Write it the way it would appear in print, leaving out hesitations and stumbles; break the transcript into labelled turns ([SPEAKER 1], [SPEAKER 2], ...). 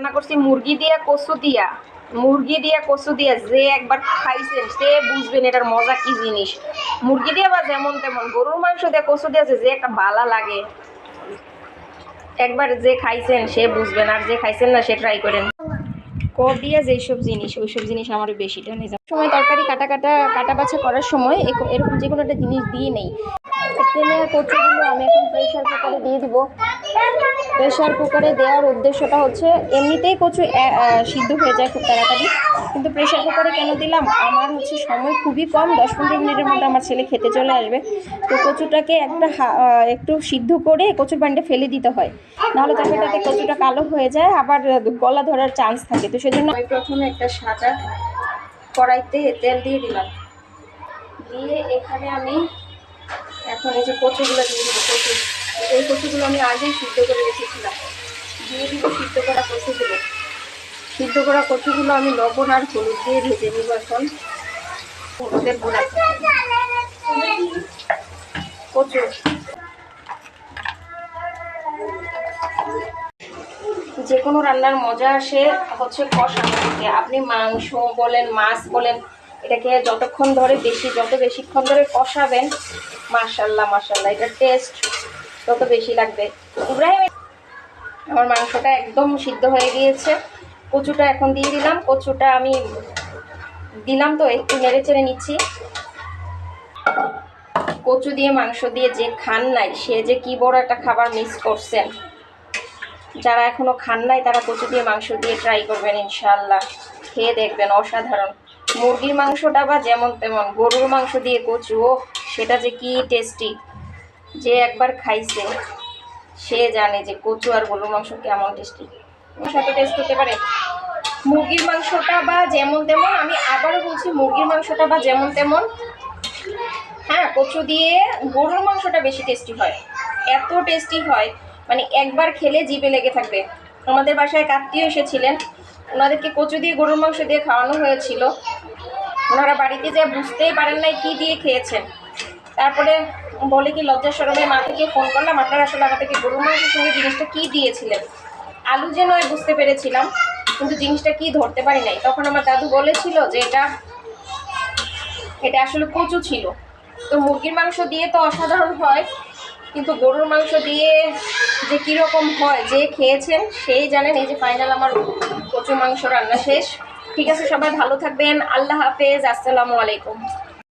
[SPEAKER 1] রান্না করছি মুরগি দিয়া কচু দিয়া। মুরগি দিয়া কচু দিয়া যে একবার খাইছেন সে বুঝবেন এটার মজা কি জিনিস। মুরগি দিয়া বা যেমন তেমন, গরুর মাংস দিয়ে কচু দিয়া যে একটা ভালো লাগে, একবার যে খাইছেন সে বুঝবেন, আর যে খাইছেন না সে ট্রাই করেন। কবিয়া যেসব জিনিস ওইসব জিনিস আমার বেশি টানে। সময় তরকারি কাটা বাছা করার সময় এরকম যে কোনো একটা জিনিস দিয়ে নেই। টেনে কচুগুলো আমি এখন প্রেশার কুকারে দিয়ে দিব। প্রেশার কুকারে দেওয়ার উদ্দেশ্যটা হচ্ছে এমনিতেই কচু সিদ্ধ হয়ে যায় খুব তাড়াতাড়ি, কিন্তু প্রেশার কুকারে কেন দিলাম, আমার হচ্ছে সময় খুবই কম, 10-15 মিনিটের মধ্যে আমার ছেলে খেতে চলে আসবে। তো কচুটাকে একটু সিদ্ধ করে কচুর পানিটা ফেলে দিতে হয়, নাহলে তরকারিটাতে কচুটা কালো হয়ে যায়, আবার গলা ধরার চান্স থাকে। তো সেজন্য আমি প্রথমে একটা সাদা কড়াইতে তেল দিয়ে দিলাম, দিয়ে এখানে আমি এখন এই যে কচুগুলো দিয়ে দিব। এই কচুগুলো আমি আগেই সিদ্ধ করে রেখেছিলাম, দিয়ে দিব সিদ্ধ করা কচুগুলো। সিদ্ধ করা কচুগুলো আমি লবণ আর হলুদ দিয়ে ভেজে নিব। এখন হলুদের গুঁড়া কচু, যে কোনো রান্নার মজা আসে হচ্ছে কষানো থেকে। আপনি মাংস বলেন মাছ বলেন, এটাকে যতক্ষণ ধরে বেশিক্ষণ ধরে কষাবেন, মাশাল্লাহ মাশাল্লাহ এটার টেস্ট তত বেশি লাগবে। ইব্রাহিম, আমার মাংসটা একদম সিদ্ধ হয়ে গিয়েছে। কচুটা এখন দিয়ে দিলাম। কচুটা আমি দিলাম তো একটু নেড়ে চেড়ে নিচ্ছি। কচু দিয়ে মাংস দিয়ে যে খান নাই সে যে কি বড় একটা খাবার মিস করছেন। যারা এখনো খান নাই তারা কচু দিয়ে মাংস দিয়ে ট্রাই করবেন, ইনশাআল্লাহ খেয়ে দেখবেন অসাধারণ। মুরগির মাংসটা বা যেমন তেমন, গরুর মাংস দিয়ে কচু সেটা যে কি টেস্টি, যে একবার খাইছে সে জানে যে কচু আর গরুর মাংস কেমন টেস্টি। সাথে টেস্ট হতে পারে মুরগির মাংসটা বা যেমন তেমন। আমি আবারও বলছি, মুরগির মাংসটা বা যেমন তেমন, হ্যাঁ কচু দিয়ে গরুর মাংসটা বেশি টেস্টি হয়, এত টেস্টি হয় মানে একবার খেলে জিভে লেগে থাকবে। আমাদের বাসায় আত্মীয় এসেছিলেন, ওনাদেরকে কচু দিয়ে গরুর মাংস দিয়ে খাওয়ানো হয়েছিল। ওনারা বাড়িতে যে বুঝতেই পারেন নাই কী দিয়ে খেয়েছেন। তারপরে বলে কি লজ্জা শরমে মা থেকে ফোন করলাম, আপনারা আসলে আমাদেরকে গরুর মাংসের সঙ্গে জিনিসটা কী দিয়েছিলেন। আলু যে নয় বুঝতে পেরেছিলাম, কিন্তু জিনিসটা কি ধরতে পারি নাই। তখন আমার দাদু বলেছিল যে এটা আসলে কচু ছিল। তো মুরগির মাংস দিয়ে তো অসাধারণ হয়, কিন্তু গরুর মাংস দিয়ে যে কীরকম হয় যে খেয়েছেন সেই জানেন। এই যে ফাইনাল আমার কচু মাংস রান্না শেষ। ঠিক আছে, সবাই ভালো থাকবেন, আল্লাহ হাফেজ, আসসালামু আলাইকুম।